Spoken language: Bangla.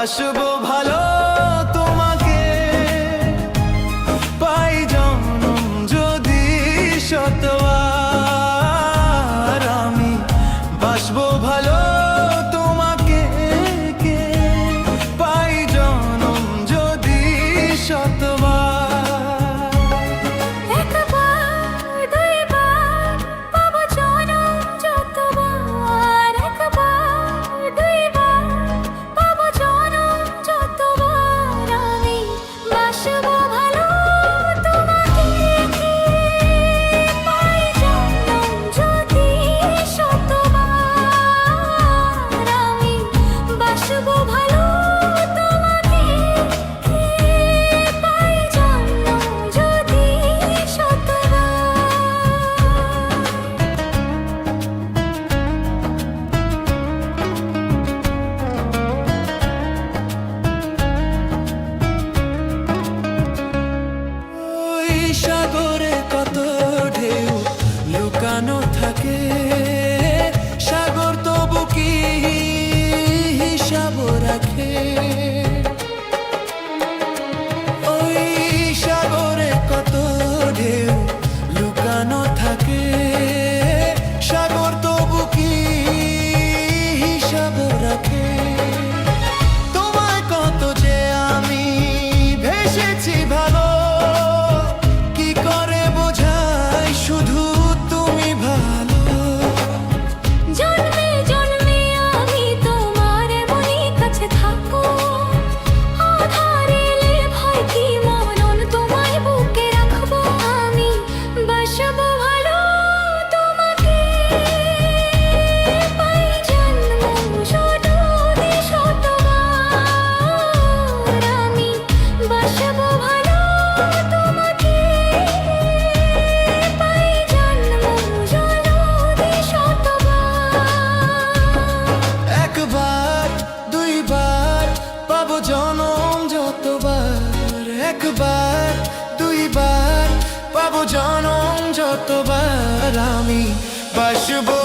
বাসবো ভালো তোমাকে পাই জনম যদি শতবার আমি বাসবো ভালো তোমাকে পাই জনম যদি শতবার। সাগরে কত ঢেউ লুকানো থাকে, সাগর তবু কি হিসাব রাখে? ওই সাগরে কত ঢেউ লুকানো থাকে, সাগর তবু কি হিসাব রাখে? তোমায় কত যে আমি ভেসেছি ভালো, শুধু তুমি ভালো। জন্মে জন্মে আমি তোমার মনে কাছে থাকো, আধারেলে ভয় কি মরণ তোমায় বুকে রাখবো। আমি বাসবো ভালো তোমাকে পাই জন্ম যদি শতবার। আমি বাসবো ভালো তোমাকে একবার দুইবার পাবো জনম যতবার, একবার দুইবার পাবো জনম যতবার আমি বাসবো